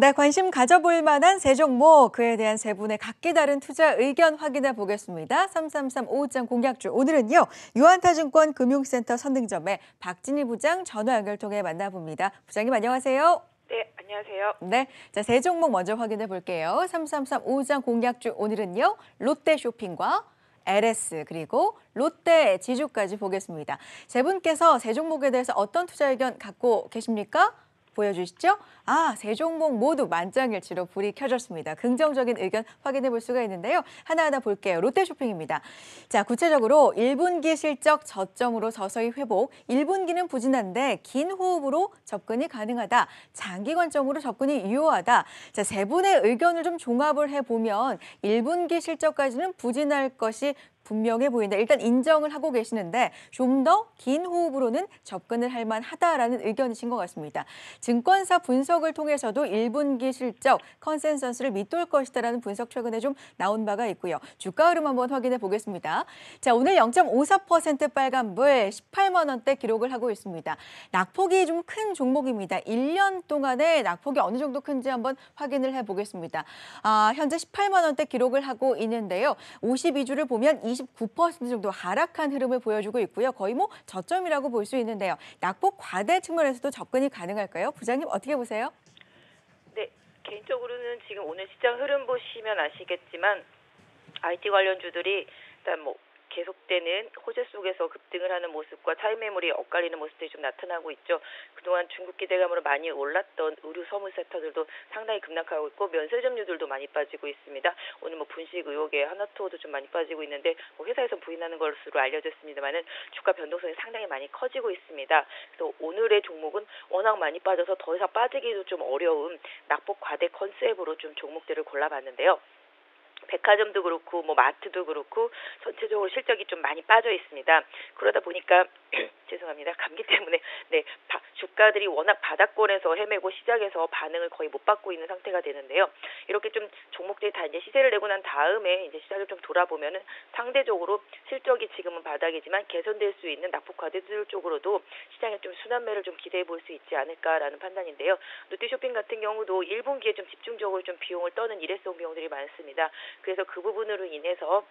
네, 관심 가져볼 만한 세 종목, 그에 대한 세 분의 각기 다른 투자 의견 확인해 보겠습니다. 3335장 공략주. 오늘은요, 유한타증권 금융센터 선등점의 박진희 부장 전화 연결 통해 만나봅니다. 부장님 안녕하세요. 네, 안녕하세요. 네, 자, 세 종목 먼저 확인해 볼게요. 3335장 공략주. 오늘은요, 롯데쇼핑과 LS 그리고 롯데 지주까지 보겠습니다. 세 분께서 세 종목에 대해서 어떤 투자 의견 갖고 계십니까? 보여주시죠. 세 종목 모두 만장일치로 불이 켜졌습니다. 긍정적인 의견 확인해 볼 수가 있는데요. 하나하나 볼게요. 롯데쇼핑입니다. 자, 구체적으로 1분기 실적 저점으로 서서히 회복, 1분기는 부진한데 긴 호흡으로 접근이 가능하다. 장기 관점으로 접근이 유효하다. 자, 세 분의 의견을 좀 종합을 해보면 1분기 실적까지는 부진할 것이 분명해 보인다. 일단 인정을 하고 계시는데 좀 더 긴 호흡으로는 접근을 할 만하다라는 의견이신 것 같습니다. 증권사 분석을 통해서도 1분기 실적 컨센서스를 밑돌 것이다라는 분석 최근에 좀 나온 바가 있고요. 주가 흐름 한번 확인해 보겠습니다. 자, 오늘 0.54% 빨간불 18만 원대 기록을 하고 있습니다. 낙폭이 좀 큰 종목입니다. 1년 동안에 낙폭이 어느 정도 큰지 한번 확인을 해 보겠습니다. 현재 18만 원대 기록을 하고 있는데요. 52주를 보면 29% 정도 하락한 흐름을 보여주고 있고요. 거의 뭐 저점이라고 볼 수 있는데요. 낙폭 과대 측면에서도 접근이 가능할까요? 부장님 어떻게 보세요? 네, 개인적으로는 지금 오늘 시장 흐름 보시면 아시겠지만 IT 관련주들이 일단 계속되는 호재 속에서 급등을 하는 모습과 차익 매물이 엇갈리는 모습들이 좀 나타나고 있죠. 그동안 중국 기대감으로 많이 올랐던 의류 서물 섹터들도 상당히 급락하고 있고 면세점유들도 많이 빠지고 있습니다. 오늘 분식 의혹에 하나투어도 좀 많이 빠지고 있는데 회사에서 부인하는 것으로 알려졌습니다만은 주가 변동성이 상당히 많이 커지고 있습니다. 그래서 오늘의 종목은 워낙 많이 빠져서 더 이상 빠지기도 좀 어려운 낙폭 과대 컨셉으로 좀 종목들을 골라봤는데요. 백화점도 그렇고 마트도 그렇고 전체적으로 실적이 좀 많이 빠져 있습니다. 그러다 보니까 죄송합니다. 감기 때문에 주가들이 워낙 바닥권에서 헤매고 시장에서 반응을 거의 못 받고 있는 상태가 되는데요. 이렇게 좀 종목들이 다 이제 시세를 내고 난 다음에 이제 시장을 좀 돌아보면은 상대적으로 실적이 지금은 바닥이지만 개선될 수 있는 낙폭 과대들 쪽으로도 시장에 좀 순환매를 좀 기대해 볼 수 있지 않을까라는 판단인데요. 롯데쇼핑 같은 경우도 1분기에 좀 집중적으로 좀 비용을 떠는 일회성 비용들이 많습니다. 그래서 그 부분으로 인해서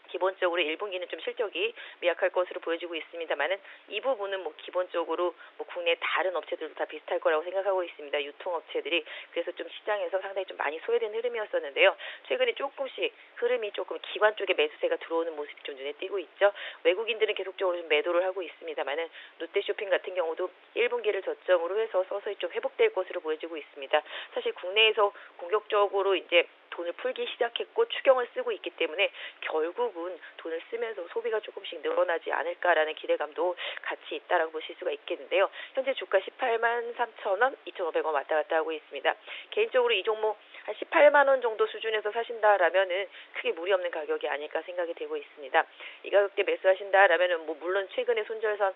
기본적으로 1분기는 좀 실적이 미약할 것으로 보여지고 있습니다만은 이 부분은 기본적으로 국내 다른 업체들도 다 비슷할 거라고 생각하고 있습니다. 유통업체들이. 그래서 좀 시장에서 상당히 좀 많이 소외된 흐름이었었는데요. 최근에 조금씩 흐름이 조금 기관 쪽에 매수세가 들어오는 모습이 좀 눈에 띄고 있죠. 외국인들은 계속적으로 좀 매도를 하고 있습니다만은 롯데쇼핑 같은 경우도 1분기를 저점으로 해서 서서히 좀 회복될 것으로 보여지고 있습니다. 사실 국내에서 공격적으로 이제 돈을 풀기 시작했고 추경을 쓰고 있기 때문에 결국은 돈을 쓰면서 소비가 조금씩 늘어나지 않을까라는 기대감도 같이 있다라고 보실 수가 있겠는데요. 현재 주가 18만 3천 원, 2,500원 왔다 갔다 하고 있습니다. 개인적으로 이 종목 한 18만 원 정도 수준에서 사신다라면은 크게 무리 없는 가격이 아닐까 생각이 되고 있습니다. 이 가격대 매수하신다라면은 물론 최근에 손절선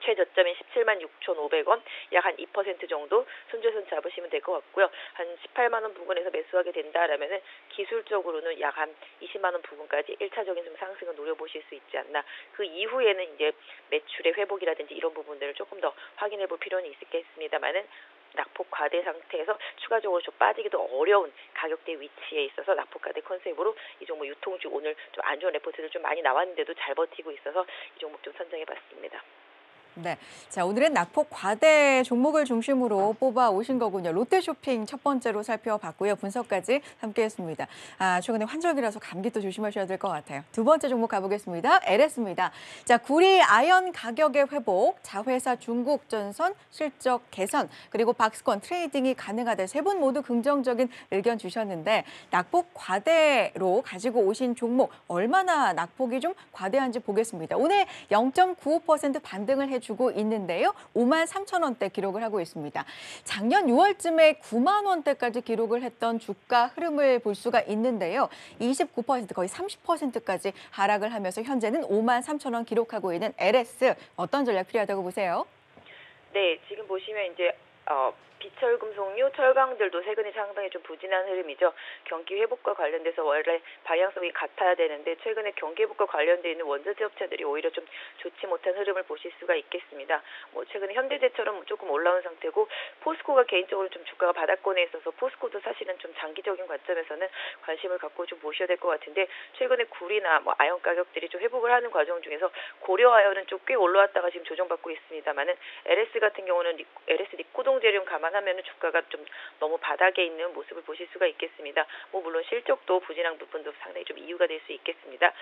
최저점인 17만 6,500원, 약 한 2% 정도 손절선 잡으시면 될 것 같고요. 한 18만 원 부근에서 매수하게 된다라면은 기술적으로는 약 한 20만 원 부근까지 1차적인 좀 상승을 노려보실 수 있지 않나. 그 이후에는 이제 매출의 회복이라든지 이런 부분들을 조금 더 확인해 볼 필요는 있겠습니다만은 낙폭 과대 상태에서 추가적으로 좀 빠지기도 어려운 가격대 위치에 있어서 낙폭 과대 컨셉으로 이 종목 유통주 오늘 좀 안 좋은 레포트들 좀 많이 나왔는데도 잘 버티고 있어서 이 종목 좀 선정해 봤습니다. 네, 자 오늘은 낙폭 과대 종목을 중심으로 뽑아 오신 거군요. 롯데쇼핑 첫 번째로 살펴봤고요. 분석까지 함께했습니다. 최근에 환절기라서 감기도 조심하셔야 될 것 같아요. 두 번째 종목 가보겠습니다. LS입니다. 자, 구리 아연 가격의 회복, 자회사 중국전선 실적 개선, 그리고 박스권 트레이딩이 가능하다. 세 분 모두 긍정적인 의견 주셨는데 낙폭 과대로 가지고 오신 종목 얼마나 낙폭이 좀 과대한지 보겠습니다. 오늘 0.95% 반등을 해주고 있는데요. 5만 3천 원대 기록을 하고 있습니다. 작년 6월쯤에 9만 원대까지 기록을 했던 주가 흐름을 볼 수가 있는데요. 29% 거의 30%까지 하락을 하면서 현재는 5만 3천 원 기록하고 있는 LS 어떤 전략 필요하다고 보세요? 네, 지금 보시면 이제 비철금속류, 철강들도 최근에 상당히 좀 부진한 흐름이죠. 경기 회복과 관련돼서 원래 방향성이 같아야 되는데 최근에 경기 회복과 관련돼 있는 원자재 업체들이 오히려 좀 좋지 못한 흐름을 보실 수가 있겠습니다. 최근에 현대제처럼 조금 올라온 상태고 포스코가 개인적으로 좀 주가가 바닥권에 있어서 포스코도 사실은 좀 장기적인 관점에서는 관심을 갖고 좀 보셔야 될 것 같은데 최근에 구리나 아연 가격들이 좀 회복을 하는 과정 중에서 고려 아연은 좀 꽤 올라왔다가 지금 조정받고 있습니다만은 LS 같은 경우는 LS 니코동 재료를 감안하면 주가가 좀 너무 바닥에 있는 모습을 보실 수가 있겠습니다. 물론 실적도 부진한 부분도 상당히 좀 이유가 될 수 있겠습니다.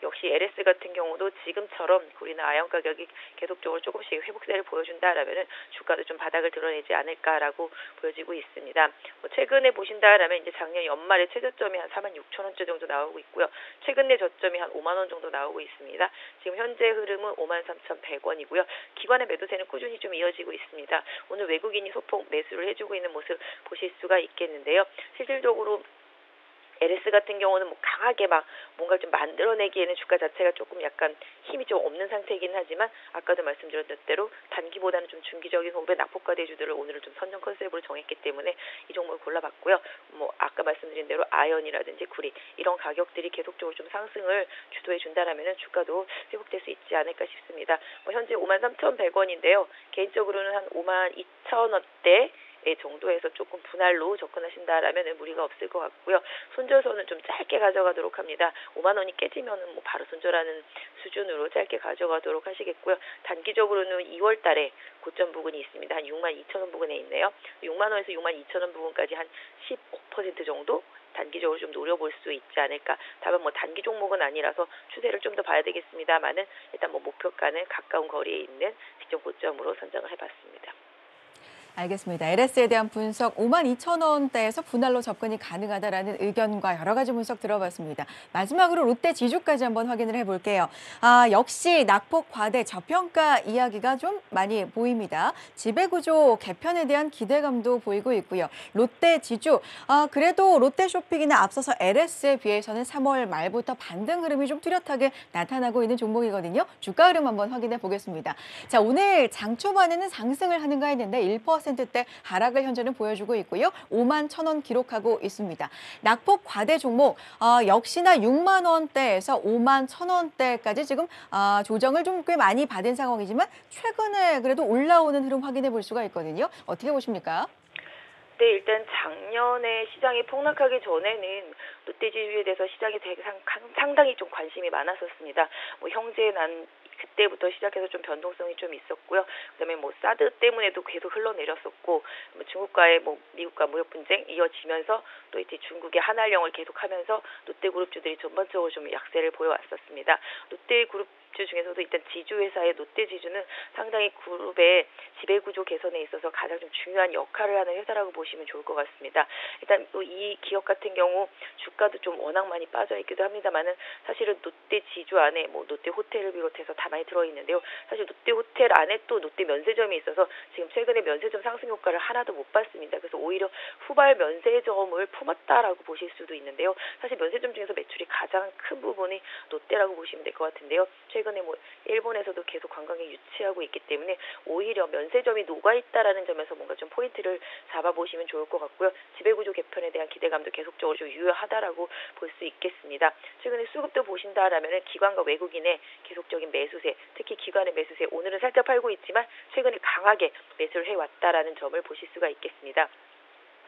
역시 LS 같은 경우도 지금처럼 구리나 아연 가격이 계속적으로 조금씩 회복세를 보여준다라면은 주가도 좀 바닥을 드러내지 않을까라고 보여지고 있습니다. 최근에 보신다라면 이제 작년 연말에 최저점이 한 46,000원대 정도 나오고 있고요. 최근 내 저점이 한 5만 원 정도 나오고 있습니다. 지금 현재 흐름은 53,100원이고요. 기관의 매도세는 꾸준히 좀 이어지고 있습니다. 오늘 외국인이 소폭 매수를 해주고 있는 모습 보실 수가 있겠는데요. 실질적으로 LS 같은 경우는 강하게 뭔가 좀 만들어내기에는 주가 자체가 조금 약간 힘이 좀 없는 상태이긴 하지만 아까도 말씀드렸던 대로 단기보다는 좀 중기적인 호흡의 낙폭과 대주들을 오늘은 좀 선정 컨셉으로 정했기 때문에 이 종목을 골라봤고요. 아까 말씀드린 대로 아연이라든지 구리 이런 가격들이 계속적으로 좀 상승을 주도해 준다라면은 주가도 회복될 수 있지 않을까 싶습니다. 현재 53,100원인데요. 개인적으로는 한 52,000원대 정도에서 조금 분할로 접근하신다라면 무리가 없을 것 같고요. 손절선은 좀 짧게 가져가도록 합니다. 5만 원이 깨지면은 바로 손절하는 수준으로 짧게 가져가도록 하시겠고요. 단기적으로는 2월 달에 고점 부근이 있습니다. 한 6만 2천 원 부근에 있네요. 6만 원에서 6만 2천 원 부근까지 한 15% 정도 단기적으로 좀 노려볼 수 있지 않을까. 다만 단기 종목은 아니라서 추세를 좀 더 봐야 되겠습니다만은 일단 목표가는 가까운 거리에 있는 직전 고점으로 선정을 해봤습니다. 알겠습니다. LS에 대한 분석 52,000원대에서 분할로 접근이 가능하다라는 의견과 여러 가지 분석 들어봤습니다. 마지막으로 롯데 지주까지 한번 확인을 해볼게요. 역시 낙폭 과대 저평가 이야기가 좀 많이 보입니다. 지배구조 개편에 대한 기대감도 보이고 있고요. 롯데 지주, 그래도 롯데쇼핑이나 앞서서 LS에 비해서는 3월 말부터 반등 흐름이 좀 뚜렷하게 나타나고 있는 종목이거든요. 주가 흐름 한번 확인해 보겠습니다. 자, 오늘 장 초반에는 상승을 하는가 했는데 1%대 하락을 현재는 보여주고 있고요. 5만 1,000원 기록하고 있습니다. 낙폭 과대 종목 역시나 6만 원대에서 5만 1,000원대까지 지금 조정을 좀 꽤 많이 받은 상황이지만 최근에 그래도 올라오는 흐름 확인해 볼 수가 있거든요. 어떻게 보십니까? 네, 일단 작년에 시장이 폭락하기 전에는 롯데지주에 대해서 시장이 되게 상당히 좀 관심이 많았었습니다. 형제 난 그때부터 시작해서 좀 변동성이 좀 있었고요. 그다음에 사드 때문에도 계속 흘러내렸었고 중국과의 미국과 무역 분쟁 이어지면서 또 이제 중국의 한알령을 계속하면서 롯데그룹주들이 전반적으로 좀 약세를 보여왔었습니다. 롯데그룹주 중에서도 일단 지주회사의 롯데지주는 상당히 그룹의 지배구조 개선에 있어서 가장 좀 중요한 역할을 하는 회사라고 보시면 좋을 것 같습니다. 일단 또 이 기업 같은 경우 주가도 좀 워낙 많이 빠져있기도 합니다만은 사실은 롯데지주 안에 롯데호텔을 비롯해서 다 많이 들어있는데요. 사실 롯데호텔 안에 또 롯데 면세점이 있어서 지금 최근에 면세점 상승 효과를 하나도 못 봤습니다. 그래서 오히려 후발 면세점을 품었다라고 보실 수도 있는데요. 사실 면세점 중에서 매출이 가장 큰 부분이 롯데라고 보시면 될 것 같은데요. 최근에 일본에서도 계속 관광객 유치하고 있기 때문에 오히려 면세점이 녹아있다라는 점에서 뭔가 좀 포인트를 잡아보시면 좋을 것 같고요. 지배구조 개편에 대한 기대감도 계속적으로 좀 유효하다라고 볼 수 있겠습니다. 최근에 수급도 보신다라면 기관과 외국인의 계속적인 매수세, 특히 기관의 매수세 오늘은 살짝 팔고 있지만 최근에 강하게 매수를 해왔다라는 점을 보실 수가 있겠습니다.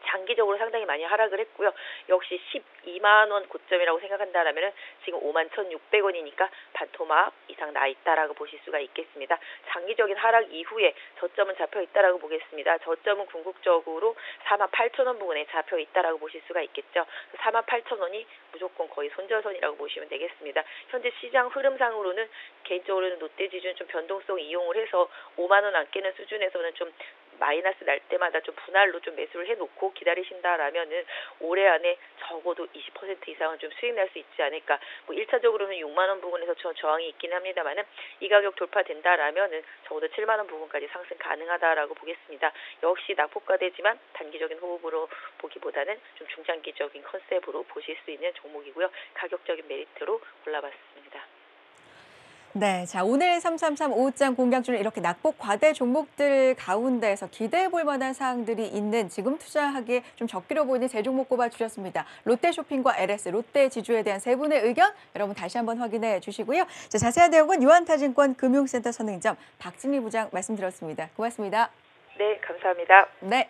장기적으로 상당히 많이 하락을 했고요. 역시 12만 원 고점이라고 생각한다라면 지금 51,600원이니까 반토막 이상 나 있다라고 보실 수가 있겠습니다. 장기적인 하락 이후에 저점은 잡혀 있다라고 보겠습니다. 저점은 궁극적으로 48,000원 부근에 잡혀 있다라고 보실 수가 있겠죠. 48,000원이 무조건 거의 손절선이라고 보시면 되겠습니다. 현재 시장 흐름상으로는 개인적으로는 롯데지주는 좀 변동성 이용을 해서 5만 원 안 깨는 수준에서는 좀 마이너스 날 때마다 좀 분할로 좀 매수를 해놓고 기다리신다라면은 올해 안에 적어도 20% 이상은 좀 수익 날 수 있지 않을까. 1차적으로는 6만 원 부근에서 저항이 있긴 합니다만은 이 가격 돌파된다라면은 적어도 7만 원 부근까지 상승 가능하다라고 보겠습니다. 역시 낙폭과대지만 단기적인 호흡으로 보기보다는 좀 중장기적인 컨셉으로 보실 수 있는 종목이고요. 가격적인 메리트로 골라봤습니다. 네, 자 오늘 3335장 공략주는 이렇게 낙폭 과대 종목들 가운데에서 기대해 볼 만한 사항들이 있는 지금 투자하기에 좀 적기로 보이는 세 종목 꼽아 주셨습니다. 롯데쇼핑과 LS, 롯데지주에 대한 세 분의 의견 여러분 다시 한번 확인해 주시고요. 자, 자세한 내용은 유한타증권 금융센터 선행점 박진미 부장 말씀드렸습니다. 고맙습니다. 네, 감사합니다. 네.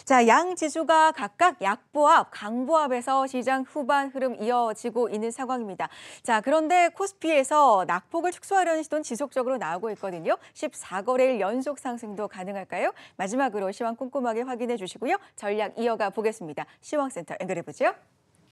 자, 양 지수가 각각 약보합, 강보합에서 시장 후반 흐름 이어지고 있는 상황입니다. 자, 그런데 코스피에서 낙폭을 축소하려는 시도는 지속적으로 나오고 있거든요. 14거래일 연속 상승도 가능할까요? 마지막으로 시황 꼼꼼하게 확인해 주시고요. 전략 이어가 보겠습니다. 시황센터 연결해 보죠.